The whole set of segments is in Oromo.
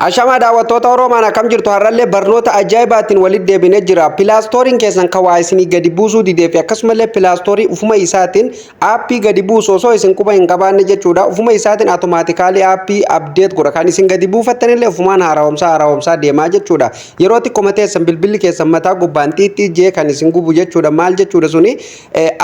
Ashama daawwattoota Oromaan akkam jirtu har'allee barnoota ajaa'ibaatiin walitti deebinee jira. Pilaastooriin keessan kan waa isinii gadi buusuu didee fi akkasumallee pilaastoorii ufuma isaatiin aappii gadi buusu osoo isin quba hin qabaanne jechuudha. Ufuma isaatiin automaatikaalii aappii abdeet godha. Kan isin gadi buufattanillee ufumaan haara'umsaa deemaa jechuudha. Yeroo xiqqoo teessan bilbilli keessan mataa gubbaan xiixxii jee kan isin gubu jechuudha. Maal jechuudha suni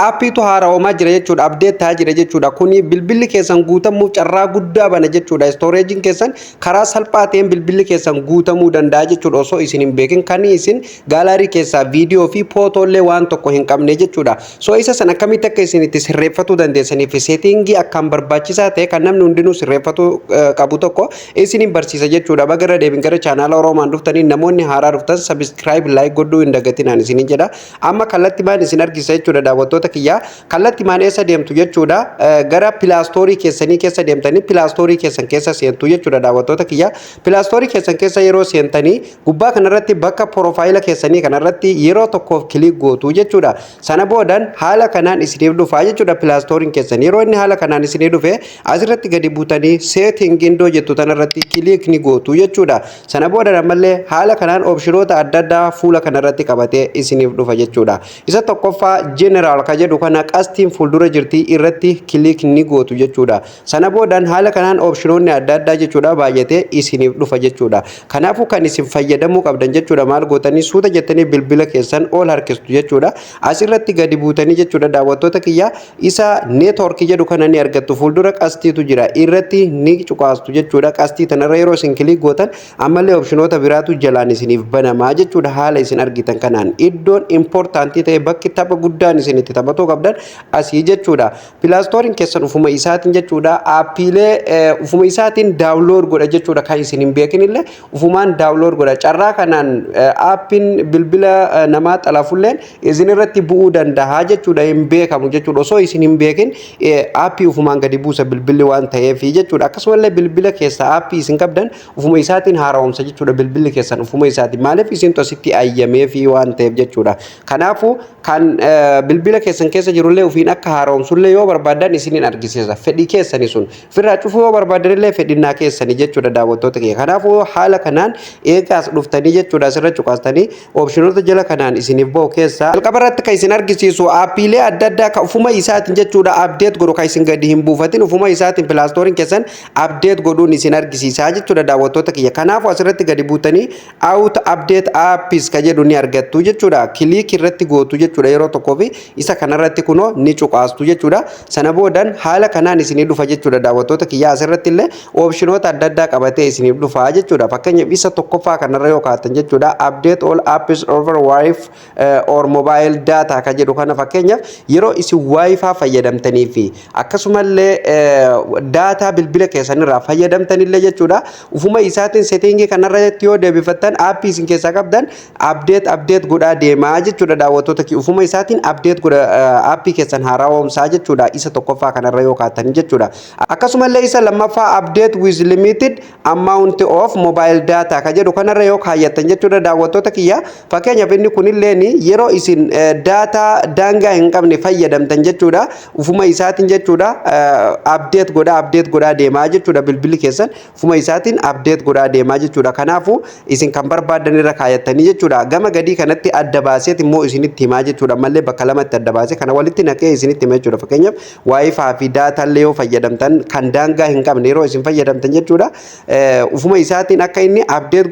aappiitu haara'umaa jira jechuudha. Abdeet ta'aa jira jechuudha. Kuni bilbilli keessan guutamuuf carraa guddaa bana jechuudha. Stooreejiin keessan karaa salphaa ta'een bilbilli keessan guutamuu danda'a jechuudha osoo isin hin beekin kan isin gaalaarii keessaa viidiyoo fi footoolee waan tokko hin qabne jechuudha. So isa san akkamitti akka isin itti sirreeffatuu dandeessanii fi seetingii akkaan barbaachisaa ta'e kan namni hundinuu sirreeffatuu qabu tokko isinin barsiisa jechuudha. Bagara deebin gara chaanaala Oromaan dhuftanii namoonni haaraa dhuftan subscribe like godhuu hin dagatinaan isinin jedha. Amma kallattii maan isin argisa jechuudha daawwattoota kiyyaa. Kallattii maan eessa deemtu jechuudha. Gara pilaastoorii keessanii keessa deemtanii pilaastoorii keessan keessa seentu jechuudha daawwattoota kiyyaa. Pilaastoorii keessan keessa yeroo seentanii gubbaa kanarratti bakka profaayila keessanii kanarratti yeroo tokkoof kilik gootu jechuudha. Sana boodan haala kanaan isiniif dhufaa jechuudha pilaastooriin keessan. Yeroo inni haala kanaan isiniif dhufe asirratti gadi buutanii seeting indoo jettu tanarratti kilik ni gootu jechuudha. Sana boodan ammallee haala kanaan oopshinoota adda addaa fuula kanarratti qabatee isiniif dhufa jechuudha. Isa tokkoffaa jeneraal ka jedhu kana qastiin fuuldura jirtii irratti kilik ni gootu jechuudha. Sana boodan haala kanaan oopshinoonni adda addaa jechuudha baay'atee isiniif dhufa jechuudha. Kanaafuu kan isin fayyadamuu qabdan jechuudha. Maal gootanii suuta jettanii bilbila keessan ol harkistu jechuudha. Asirratti gadi buutanii jechuudha daawwattoota kiyyaa isa neetworkii jedhu kana ni argattu. Fuuldura qastiitu jira. Irratti ni cuqaastu jechuudha. Qastii tanarra yeroo isin kilik gootan ammallee oopshinoota biraatu jalaan isiniif banamaa jechuudha. Haala isin argitan kanaan iddoon impoortaantii ta'e bakki tapha guddaan isin itti taphatuu qabdan asii jechuudha. Pilaastooriin keessan ufuma isaatiin jechuudha. Aappiilee ufuma isaatiin daawunlood godha jechuudha. Kan isin hin beekinillee ufumaan daawunlood godha. Carraa kanaan aappiin bilbila namaa xalafulleen isin irratti bu'uu danda'a jechuudha. Hin beekamu jechuudha. Osoo isin hin beekin aappii ufumaan gadi buusa bilbilli waan ta'eef jechuudha. Akkasumallee bilbila keessa aappii isin qabdan ufuma isaatiin haara'umsa jechuudha. Bilbilli keessan ufuma isaatiin maaliif isin tositti ayyamee fi waan ta'eef jechuudha. Kanaafuu kan bilbila keessan keessa jirullee ufiin akka haara'umsullee yoo barbaadan isinin argisiisa. Fedhii keessanii sun firraa cufuu yoo barbaadanillee fedhinnaa keessanii jechuudha daawwattoota kiyya. Kanaafuu haala kanaan eegaas dhuftanii jechuudha asirra cuqaastanii oopshinoota jala kanaan isiniif bahu keessaa jalqaba irratti kan isin argisiisu aappiilee adda addaa kan ufuma isaatiin jechuudha abdeet godhu kan isin gadi hin buufatin ufuma isaatiin pilaastooriin keessan abdeet godhuun isin argisiisaa jechuudha daawwattoota kiyya. Kanaafuu asirratti gadi buutanii out update apps ka jedhu ni argattu jechuudha. Kilik irratti gootu jechuudha yeroo tokkoo fi isa kanarratti kunoo ni cuqaastu jechuudha. Sana boodan haala kanaan isinii dhufa jechuudha daawwattoota kiyya. Asirratti illee oopshinoota adda addaa qabatee isiniif dhufa jechuudha. Fakkeenyaaf isa tokkoffaa kanarra yoo kaatan jechuudha update all apps over wifi or mobile data ka jedhu kana fakkeenyaaf yeroo isin wifi fayyadamtanii fi akkasumallee data bilbila keessanirraa fayyadamtanillee jechuudha. Ufuma isaatiin settingii kanarratti yoo deebifattan aappii isin keessaa qabdan update godhaa deemaa jechuudha daawwattoota kiyya. Ufuma isaatiin update godha aappii keessan haara'umsaa jechuudha. Isa tokkoffaa kanarra yoo kaatan jechuudha. Akkasumallee isa lammaffaa update with limited amount of mobile data ka jedhu kanarra yoo kaayyattan jechuudha daawwattoota kiyya. Fakkeenyaaf inni kunilleen yeroo isin data daangaa hin qabne fayyadamtan jechuudha. Ufuma isaatiin jechuudha update godhaa deemaa jechuudha bilbilli keessan ufuma isaatiin update godhaa deemaa jechuudha. Kanaafuu isin kan barbaadan irra kaayattanii jechuudha. Gama gadii kanatti adda baaseet immoo isinitti himaa jechuudha. Mallee bakka lamatti adda baasee kana walitti naqee isinitti hima jechuudha. Fakkeenyaaf wifi fi data illee yoo fayyadamtan kan daangaa hin qabne yeroo isin fayyadamtan jechuudha. Ufuma isaatiin akka inni update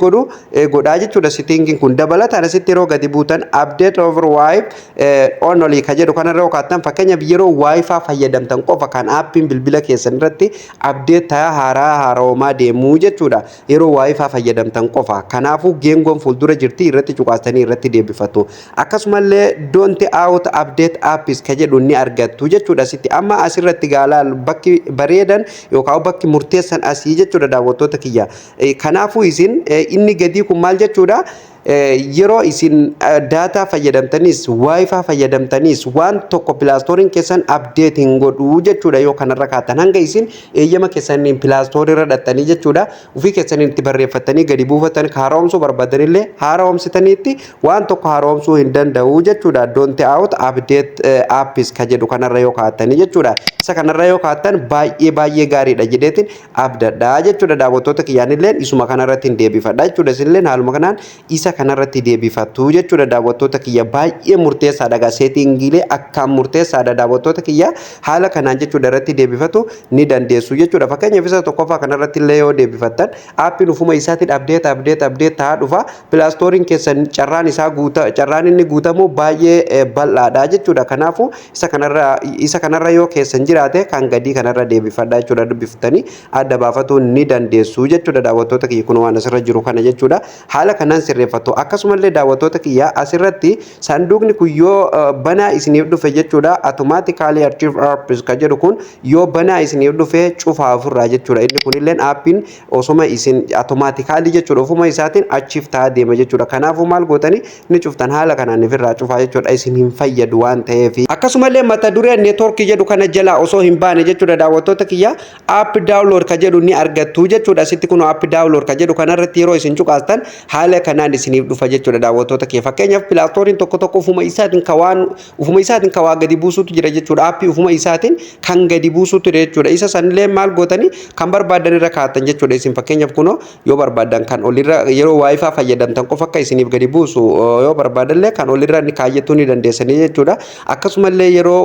godhaa jechuudha. Settingiin kun dabalataan asitti yeroo gadi buutan update over wifi only ka jedhu kanarra yoo kaattan fakkeenyaaf yeroo wifi fayyadamtan qofa kan aappiin bilbila keessan irratti update ta'aa haara'umaa deemuu jechuudha. Yeroo wifi fayyadamtan qofa. Kanaafuu geengoon fuuldura jirti irratti cuqaastanii irratti deebifatu. Akkasumallee don't out update apps ka jedhu ni argattu jechuudha. Sitti amma asirratti gaalaal bakki bareedan yookaan bakki murteessan asii jechuudha daawwattoota kiyya. Kanaafuu isin inni gadii kun maal jechuudha? yeroo isin data fayyadamtanis wifi fayyadamtanis waan tokko pilaastoriin keessan update hin godhu jechuudha yoo kanarra kaatan hanga isin eeyyama keessaniin pilaastorii irra dhattanii jechuudha ufii keessaniin itti barreeffatanii gadi buufatan haaromsuu barbaadanillee haaromsitaniitti waan tokko haaromsuu hin danda'u jechuudha don't out update apps ka jedhu kanarra yoo kaatanii jechuudha isa kanarra yoo kaatan baay'ee gaariidha jedheetiin abdadhaa jechuudha daawwattoota kiyyaanilleen isuma kanarratti hin deebifadha jechuudha isinilleen haaluma kanaan isa kanarratti deebifattu jechuudha daawwattoota kiyya baay'ee murteessaadha gaa seetingiilee akkaan murteessaadha daawwattoota kiyya haala kanaan jechuudha irratti deebifatu ni dandeessu jechuudha fakkeenyaaf isa tokkoffaa kanarratti illee yoo deebifattan aappiin ufuma isaatiin update ta'aa dhufa pilaastoriin keessan carraan inni guutamu baay'ee bal'aadha jechuudha kanaafu isa kanarra yoo keessan jiraate kan gadii kanarra deebifadha jechuudha dubbiftanii adda baafatu ni dandeessu jechuudha daawwattoota kiyya kun waan asirra jiru kana jechuudha haala kanaan sirreeffatu akkasumallee daawwattoota kiyya asirratti sanduuqni kun yoo banaa isiniif dhufe jechuudha automatically archive apps ka jedhu kun yoo banaa isiniif dhufe cufaa ofirraa jechuudha inni kunilleen aappiin osuma isin automatically jechuudha ofuma isaatiin achiif ta'aa deema jechuudha kanaafuu maal gootanii ni cuftan haala kanaan ifirraa cufaa jechuudha isin hin fayyadu waan ta'eef akkasumallee mata duree network jedhu kana jala osoo hin baane jechuudha daawwattoota kiyya app download ka jedhu ni argattu jechuudha asitti kun app download ka jedhu kanarratti yeroo isin cuqaastan haala kanaan isiniif dhufa jechuudha daawwattoota kiyya fakkeenyaaf pilaastoriin tokko ufuma isaatiin kawaa gadi buusutu jira jechuudha aappii ufuma isaatiin kan gadi buusutu jira jechuudha isa sanillee maal gootanii kan barbaadan irra kaatan jechuudha isin fakkeenyaaf kunoo yoo barbaadan kan olirra yeroo wifi fayyadamtan qofa akka isiniif gadi buusu yoo barbaadanillee kan olirra ni kaayyachuu ni dandeessanii jechuudha akkasumallee yeroo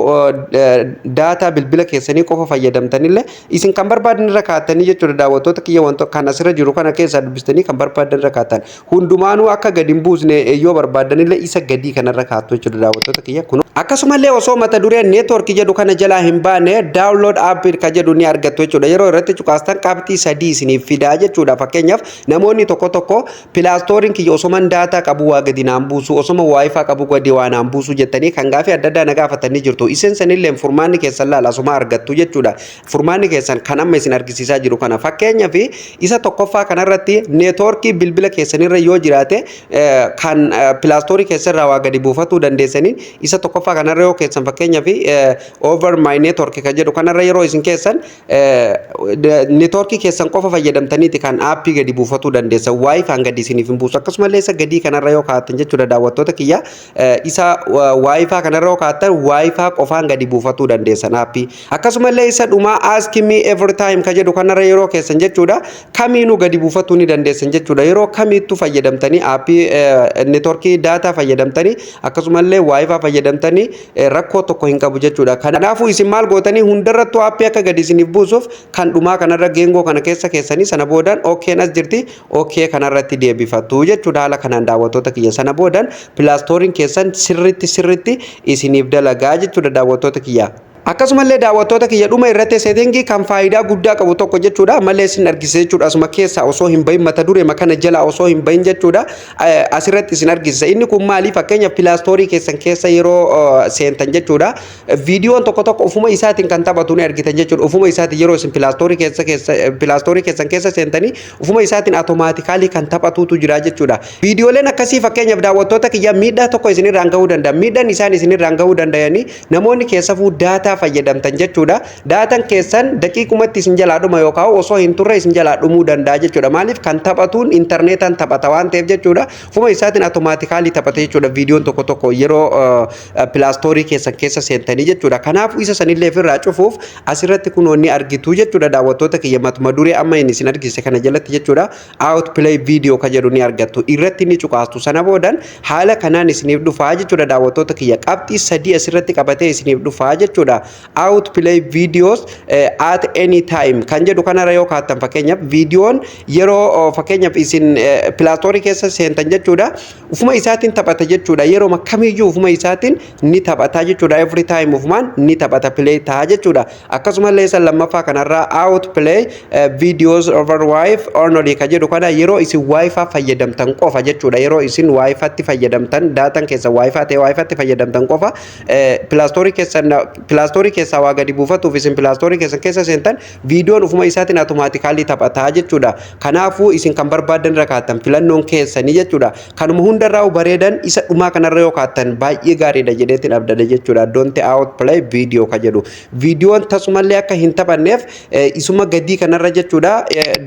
data bilbila keessanii qofa fayyadamtanillee isin kan barbaadan irra kaatanii jechuudha daawwattoota kiyya wantoota kan asirra jiru kana keessaa dubbistanii kan barbaadan irra kaatan hundumaanuu akka gadi hin buusne yoo barbaadanillee isa gadii kanarra kaattu jechuudha daawwattoota kiyya kun akkasumallee osoo mata duree network jedhu kana jalaa hin baane download app ka jedhu ni argattu jechuudha yeroo irratti cuqaastan qabxii sadii isiniif fidaa jechuudha fakkeenyaaf namoonni tokko pilaastoriin kiyya osoman daataa qabu waa gadi naan buusu osoma wifi qabu gadi waa naan buusu jettanii kan gaafii adda addaa na gaafatanii jirtu isin sanillee furmaanni keessan laala osoma argattu jechuudha furmaanni keessan kan amma isin argisiisaa jiru kana fakkeenyaaf isa tokkoffaa kanarratti networkii bilbila keessanirra yoo jiraate kan pilaastorii keessarraa waa gadi buufatuu dandeessanii isa tokkoffaa kanarra yoo keessan fakkeenyaaf over my network ka jedhu kanarra yeroo isin keessan networkii keessan qofa fayyadamtaniiti kan aappii gadi buufatuu dandeessa wifi an gadi isiniif hin buusu akkasumallee isa gadii kanarra yoo kaatan jechuudha daawwattoota kiyya isa wifi kanarra yoo kaatan wifi qofaan gadi buufatuu dandeessan aappii akkasumallee isa dhumaa ask me every time ka jedhu kanarra yeroo keessan jechuudha kamiinuu gadi buufatuu ni dandeessan jechuudha yeroo kamiittu fayyadamtanii aappii networkii data fayyadamtanii akkasumallee wifi fayyadamtanii rakkoo tokko hin qabu jechuudha kanaafuu isin maal gootanii hundarrattuu aappii akka gadi isiniif buusuuf kan dhumaa kanarra geengoo kana keessa keessanii sana boodaan ookeen as jirti ookee kanarratti deebifattu jechuudha haala kanaan daawwattoota kiyya sana boodaan pilaastoriin keessan sirritti isiniif dalagaa jechuudha daawwattoota kiyya akkasumallee daawwattoota kiyya dhuma irratti seetingii kan faayidaa guddaa qabu tokko jechuudha malee isin argisiisa jechuudha asuma keessa osoo hin bahin mata duree makana jala osoo hin bahin jechuudha asirratti isin argisiisa inni kun maaliif fakkeenyaaf pilaastorii keessan keessa yeroo seentan jechuudha viidiyoon tokko ufuma isaatiin kan taphatu ni argitan jechuudha ufuma isaatiin yeroo isin pilaastorii keessan keessa seentanii ufuma isaatiin automaatikaalii kan taphatutu jira jechuudha viidiyooleen akkasii fakkeenyaaf daawwattoota kiyya miidhaa tokko isinirraan gahuu danda'a miidhaan isaan isinirraan gahuu danda'anii namoonni keessafuu daataa fayyadamtan jechuudha daataan keessan daqiiqumatti isin jalaa dhuma yookaan osoo hin turre isin jalaa dhumuu danda'a jechuudha maaliif kan taphatuun interneetaan taphata waan ta'eef jechuudha ufuma isaatiin automaatikaalii taphata jechuudha viidiyoon tokko yeroo pilaastorii keessan keessa seentanii jechuudha kanaaf isa sanillee ofirraa cufuuf asirratti kunoonni argitu jechuudha daawwattoota kiyya matuma duree amma inni isin argise kana jalatti jechuudha outplay video ka jedhu ni argattu irratti ni cuqaastu sana boodan haala kanaan isiniif dhufaa jechuudha daawwattoota kiyya qabxii sadii asirratti qabatee isiniif dhufaa jechuudha outplay videos at any time kan jedhu kanarra yoo kaatan fakkeenyaaf viidiyoon yeroo fakkeenyaaf isin pilaastorii keessa seentan jechuudha ufuma isaatiin taphata jechuudha yeroo makkamiyyuu ufuma isaatiin ni taphata jechuudha every time ufumaan ni taphata play ta'a jechuudha akkasumallee isa lammaffaa kanarraa out play videos over wife only ka jedhu kana yeroo isin wifi fayyadamtan qofa jechuudha yeroo isin wifi tti fayyadamtan daataan keessa wifi ta'e wifi tti fayyadamtan qofa Play Store keessa waa gadi buufatuuf isin Play Store keessa seentan viidiyoon ufuma isaatiin automaatikaalii taphataa jechuudha kanaafuu isin kan barbaadan irra kaattan filannoon keessanii jechuudha kanuma hundarraa bareedan isa dhumaa kanarra yoo kaattan baay'ee gaariidha jedheetiin abdada jechuudha don't out play video ka jedhu viidiyoon tasumallee akka hin taphanneef isuma gadii kanarra jechuudha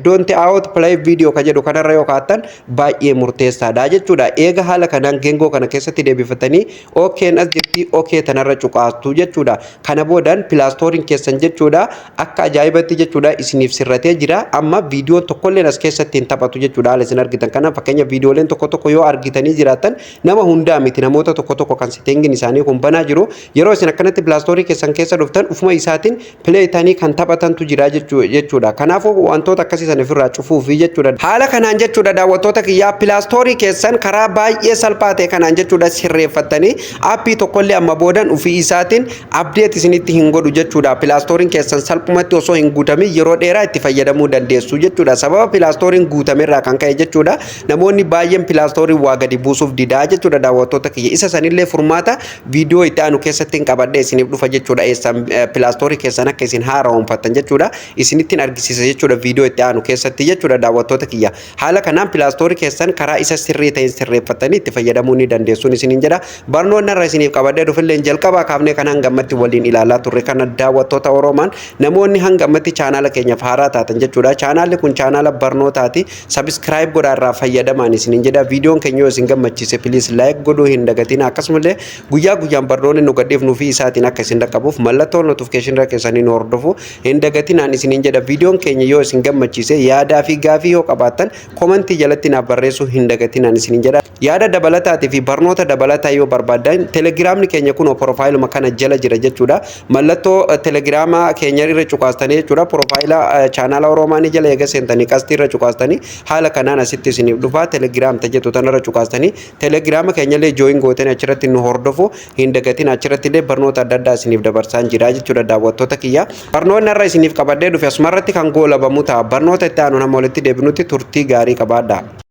don't out play video ka jedhu kanarra yoo kaattan baay'ee murteessaadha jechuudha eega haala kanaan geengoo kana keessatti deebifatanii okeen as jirti okee tanarra cuqaastu jechuudha kana boodan Play Store keessan jechuudha akka ajaa'ibatti jechuudha isiniif sirratee jira amma viidiyoon tokkolleen as keessatti hin taphatu jechuudha haala isin argitan kana fakkeenya viidiyooleen tokko yoo argitanii jiraatan nama hundaa miti namoota tokko kan settingin isaanii kun banaa jiru yeroo isin akkanatti Play Store keessan keessa dhuftan ufuma isaatiin play tanii kan taphatantu jira jechuudha kanaafuu wantoota akkasii sana ofirraa cufuufi jechuudha haala kanaan jechuudha daawwattoota kiyyaa Play Store keessan karaa baay'ee salphaa ta'e kanaan jechuudha sirreeffattanii aappii tokkollee amma boodan ufii isaatiin update isinitti hin godhu jechuudha Play Store keessan salphumatti osoo hin guutamin yeroo dheeraa itti fayyadamuu dandeessu jechuudha sababa Play Store guutamerraa kan ka'e jechuudha namoonni baay'een Play Store waa gadi buusuuf didaa jechuudha daawwattoota kiyya isa sanillee furmaata viidiyoo itti aanu keessatti hin qabadhe isiniif dhufa jechuudha eessan Play Store keessan akka isin haara'oonfattan jechuudha isinittiin argisiisa jechuudha viidiyoo itti aanu keessatti jechuudha daawwattoota kiyya haala kanaan Play Store keessan karaa isa sirrii ta'een sirreeffattanii itti fayyadamuu ni dandeessuun isiniin jedha barnoonni irra isiniif qabadhe dhufillee jalqabaa kaafnee kan hangammatti waliin ilaalaa turre kana daawwattoota Oromaan namoonni hangammatti chaanaala keenyaaf haaraa taatan jechuudha chaanaalli kun chaanaala barnootaati subscribe godhaa irraa fayyadamaan isiniin jedha viidiyoon keenya yoo isin gammachiise please like godhuu hin dagatina akkasumallee guyyaa guyyaan barnoonni nu gadhiifnuu fi isaatiin akka isin dhaqqabuuf mallattoo notification irra keessanii nu hordofu hin dagatinaan isiniin jedha viidiyoon keenya yoo isin gammachiise yaadaa fi gaafii yoo qabaattan komentii jalatti naaf barreessuu hin dagatinaan isiniin jedha yaada dabalataatii fi barnoota dabalataa yoo barbaadan telegiraamni keenya kun profaayiluma kana jala jira jechuudha mallattoo telegiraama keenya irra cuqaastanii jechuudha profaayila chaanaala Oromaanii jala eega seentanii qastii irra cuqaastanii haala kanaan asitti isiniif dhufa telegiraam tajeetu tanarra cuqaastanii telegiraama keenyallee jooyin gootanii achirratti nu hordofu hin dagatin achirratti illee barnoota adda addaa isiniif dabarsaan jira jechuudha daawwattoota kiyya barnoonni irra isiniif qabadhee dhufe asumarratti kan goolabamu ta'a barnoota itti aanu nama walitti deebinutti turtii gaarii qabaadha.